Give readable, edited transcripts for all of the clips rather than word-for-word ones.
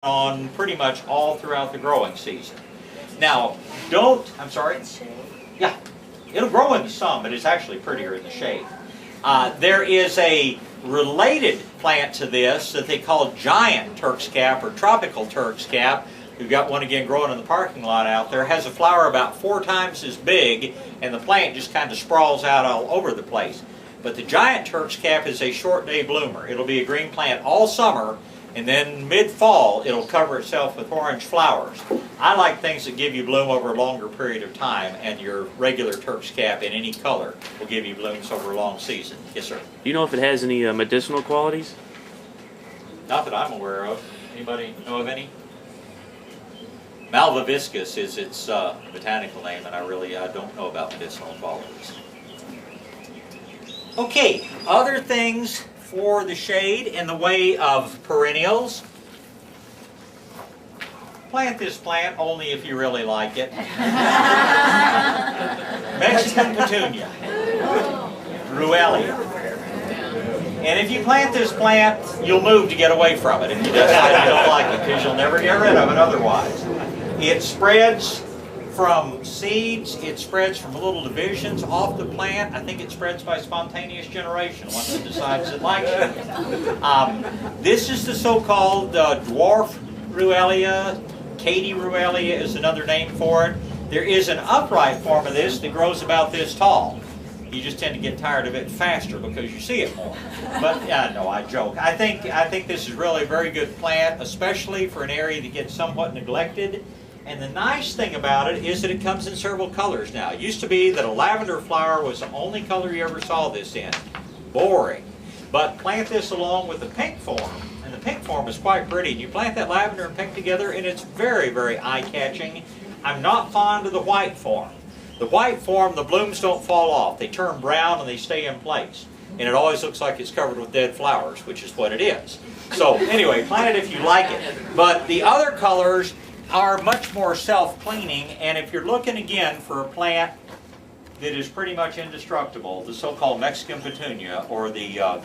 on pretty much all throughout the growing season. Now, I'm sorry? Yeah, it'll grow in the sun, but it's actually prettier in the shade. There is a related plant to this that they call giant Turk's cap or tropical Turk's cap. We've got one again growing in the parking lot out there. It has a flower about 4 times as big, and the plant just kind of sprawls out all over the place. But the giant Turk's cap is a short day bloomer. It'll be a green plant all summer, and then mid-fall it'll cover itself with orange flowers. I like things that give you bloom over a longer period of time, and your regular Turk's cap in any color will give you blooms over a long season. Yes, sir? Do you know if it has any medicinal qualities? Not that I'm aware of. Anybody know of any? Malvaviscus is its botanical name, and I don't know about medicinal qualities. Okay, other things for the shade in the way of perennials. Plant this plant only if you really like it. Mexican petunia, Ruellia. And if you plant this plant, you'll move to get away from it if you decide you don't like it, because you'll never get rid of it otherwise. It spreads from seeds, it spreads from little divisions off the plant. I think it spreads by spontaneous generation once it decides it likes it. This is the so-called dwarf Ruellia. Katy Ruellia is another name for it. There is an upright form of this that grows about this tall. You just tend to get tired of it faster because you see it more. But no, I joke. I think this is really a very good plant, especially for an area that gets somewhat neglected. And the nice thing about it is that it comes in several colors now. It used to be that a lavender flower was the only color you ever saw this in. Boring. But plant this along with the pink form, and the pink form is quite pretty. And you plant that lavender and pink together, and it's very, very eye-catching. I'm not fond of the white form. The white form, the blooms don't fall off. They turn brown and they stay in place. And it always looks like it's covered with dead flowers, which is what it is. So anyway, plant it if you like it. But the other colors are much more self-cleaning, and if you're looking again for a plant that is pretty much indestructible, the so-called Mexican petunia or the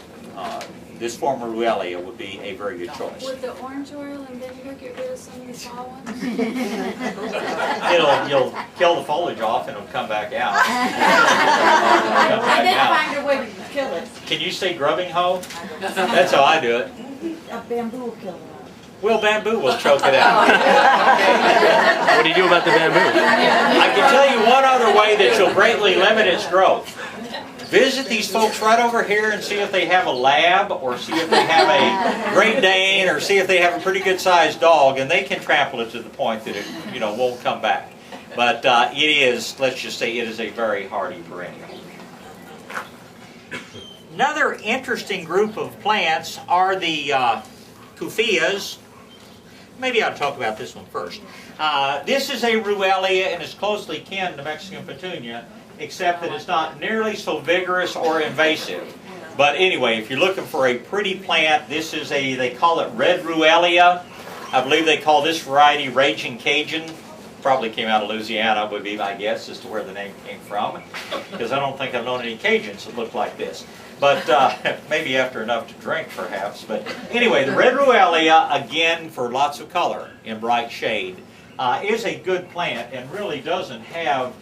this form of Ruellia would be a very good choice. Would the orange oil and vinegar get rid of some of the small ones? You'll kill the foliage off and it'll come back out. I did find a way to kill it. Can you say grubbing hoe? That's how I do it. A bamboo will kill it. Well, bamboo will choke it out. What do you do about the bamboo? I can tell you one other way that you'll greatly limit its growth. Visit these folks right over here and see if they have a lab, or see if they have a Great Dane, or see if they have a pretty good sized dog, and they can trample it to the point that it won't come back. But it is, let's just say, it is a very hardy perennial. Another interesting group of plants are the Kufiyas. Maybe I'll talk about this one first. This is a Ruellia and is closely kin to Mexican petunia, except that it's not nearly so vigorous or invasive. But anyway, if you're looking for a pretty plant, this is they call it red Ruellia. I believe they call this variety Raging Cajun. Probably came out of Louisiana, would be my guess as to where the name came from, because I don't think I've known any Cajuns that look like this. But maybe after enough to drink, perhaps. But anyway, the red Ruellia, again, for lots of color in bright shade, is a good plant and really doesn't have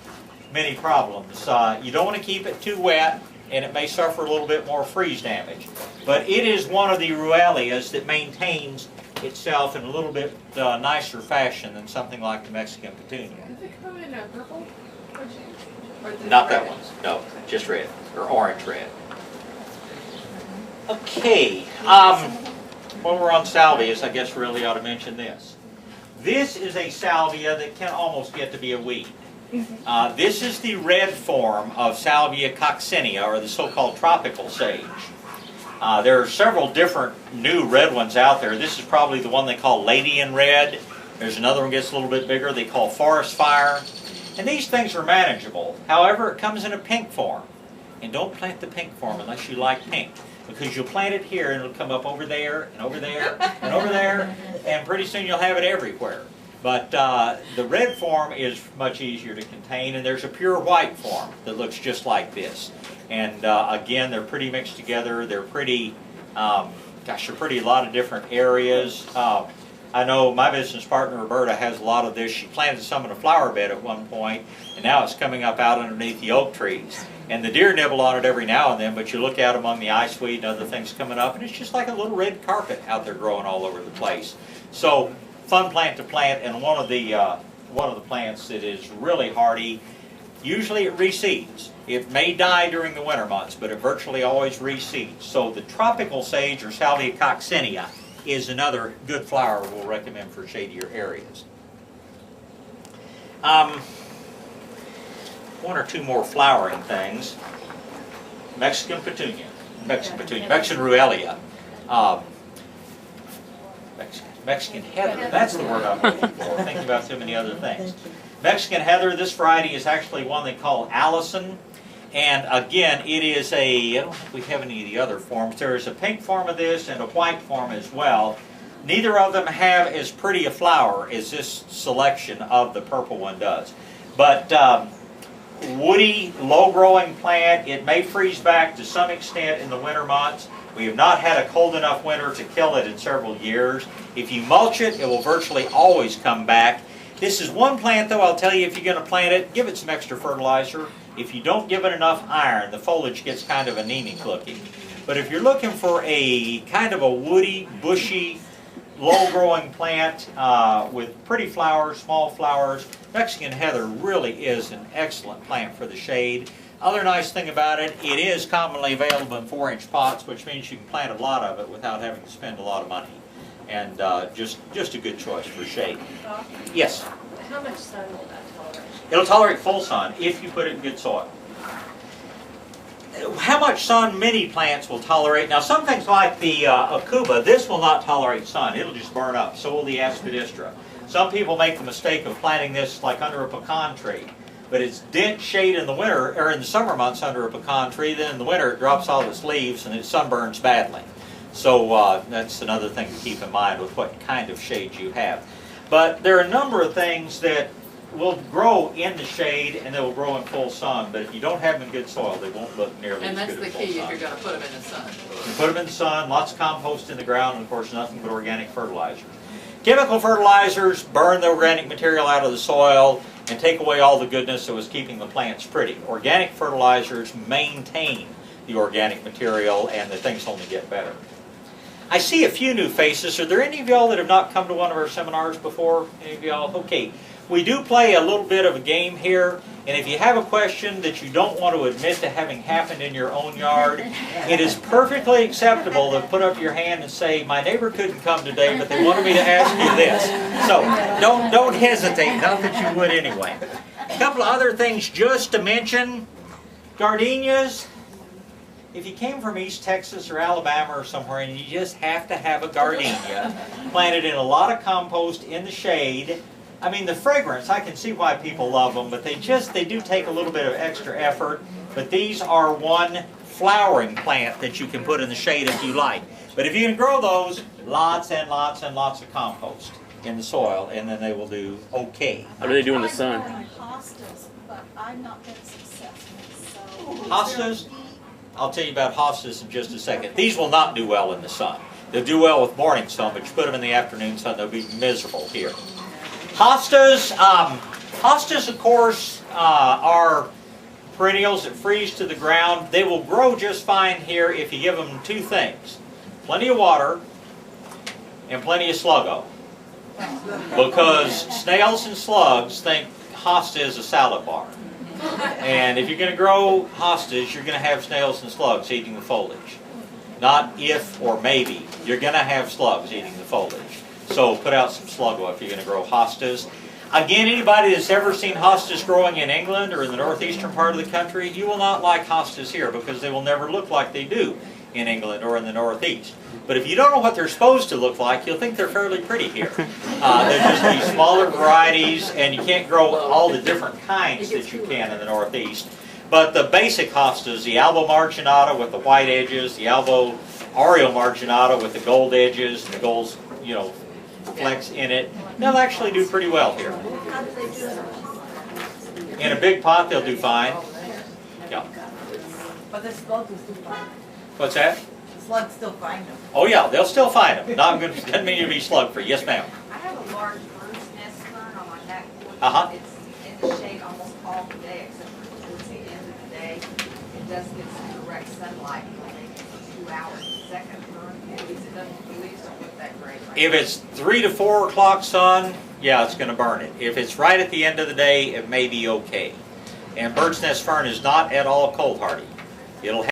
many problems. You don't want to keep it too wet, and it may suffer a little bit more freeze damage. But it is one of the Ruellias that maintains itself in a little bit nicer fashion than something like the Mexican petunia. Does it come in a purple? Not that one. No, just red, or orange red. Okay, while we're on salvias, I guess really ought to mention this. This is a salvia that can almost get to be a weed. This is the red form of Salvia coccinea, or the so-called tropical sage. There are several different new red ones out there. This is probably the one they call Lady in Red. There's another one that gets a little bit bigger they call Forest Fire. And these things are manageable. However, it comes in a pink form. And don't plant the pink form unless you like pink, because you'll plant it here and it'll come up over there and over there and over there, and pretty soon you'll have it everywhere. But the red form is much easier to contain, and there's a pure white form that looks just like this. And again, they're pretty mixed together. They're pretty, they're pretty a lot of different areas. I know my business partner Roberta has a lot of this. She planted some in a flower bed at one point, and now it's coming up out underneath the oak trees. And the deer nibble on it every now and then, but you look out among the iceweed and other things coming up, and it's just like a little red carpet out there growing all over the place. So, fun plant to plant, and one of the plants that is really hardy. Usually it reseeds. It may die during the winter months, but it virtually always reseeds. So the tropical sage, or Salvia coccinea, is another good flower we'll recommend for shadier areas. One or two more flowering things. Mexican petunia, Mexican ruellia. Mexican heather, that's the word I'm looking for. Thinking about too many other things. Mexican heather, this variety is actually one they call Allison. And again, it is I don't think we have any of the other forms. There is a pink form of this and a white form as well. Neither of them have as pretty a flower as this selection of the purple one does. But woody, low-growing plant. It may freeze back to some extent in the winter months. We have not had a cold enough winter to kill it in several years. If you mulch it, it will virtually always come back. This is one plant, though, I'll tell you, if you're going to plant it, give it some extra fertilizer. If you don't give it enough iron, the foliage gets kind of anemic looking. But if you're looking for a kind of a woody, bushy, low-growing plant with pretty flowers, small flowers, Mexican heather really is an excellent plant for the shade. Other nice thing about it, it is commonly available in 4-inch pots, which means you can plant a lot of it without having to spend a lot of money. And just a good choice for shade. Yes? How much sun will that tolerate? It'll tolerate full sun if you put it in good soil. How much sun many plants will tolerate. Now some things like the Aucuba, this will not tolerate sun. It'll just burn up. So will the Aspidistra. Some people make the mistake of planting this like under a pecan tree. But it's dense shade in the winter, or in the summer months under a pecan tree. Then in the winter it drops all its leaves and it sunburns badly. So that's another thing to keep in mind with what kind of shade you have. But there are a number of things that will grow in the shade and they will grow in full sun. But if you don't have them in good soil, they won't look nearly And as that's good the in full key sun. if you're going to put them in the sun. You put them in the sun, lots of compost in the ground, and of course nothing but organic fertilizers. Chemical fertilizers burn the organic material out of the soil and take away all the goodness that was keeping the plants pretty. Organic fertilizers maintain the organic material and the things only get better. I see a few new faces. Are there any of y'all that have not come to one of our seminars before? Any of y'all? Okay. We do play a little bit of a game here, and if you have a question that you don't want to admit to having happened in your own yard, it is perfectly acceptable to put up your hand and say, my neighbor couldn't come today, but they wanted me to ask you this. So don't hesitate, not that you would anyway. A couple of other things just to mention. Gardenias. If you came from East Texas or Alabama or somewhere and you just have to have a gardenia planted in a lot of compost in the shade, I mean, the fragrance, I can see why people love them, but they do take a little bit of extra effort. But these are one flowering plant that you can put in the shade if you like. But if you can grow those, lots and lots and lots of compost in the soil, and then they will do okay. How do they do in the sun? Hostas, but I'm not been successful. So Hostas, I'll tell you about hostas in just a second. These will not do well in the sun. They'll do well with morning sun, but you put them in the afternoon sun, they'll be miserable here. Hostas, hostas of course are perennials that freeze to the ground. They will grow just fine here if you give them two things. Plenty of water and plenty of sluggo. Because snails and slugs think hosta is a salad bar. And if you're going to grow hostas, you're going to have snails and slugs eating the foliage. Not if or maybe. You're going to have slugs eating the foliage. So put out some sluggo if you're going to grow hostas. Again, anybody that's ever seen hostas growing in England or in the northeastern part of the country, you will not like hostas here because they will never look like they do in England or in the northeast. But if you don't know what they're supposed to look like, you'll think they're fairly pretty here. They're just these smaller varieties, and you can't grow all the different kinds that you can in the northeast. But the basic hostas, the Albo marginata with the white edges, the Albo Aureo marginata with the gold edges, and the gold, flecks in it, they'll actually do pretty well here. how do they do it? In a big pot, they'll do fine. Yeah. But the slugs will still find them. What's that? The slugs still find them. Oh yeah, they'll still find them. Not good. Doesn't mean you'll be slug free. Yes, ma'am. large bird's nest fern on my back porch. Uh-huh. It's in the shade almost all the day, except for towards the end of the day. It does get some direct sunlight for maybe 2 hours. Second fern, the leaves don't look that great. Right If now. it's 3 to 4 o'clock sun, yeah, it's gonna burn it. If it's right at the end of the day, it may be okay. And bird's nest fern is not at all cold hardy. It'll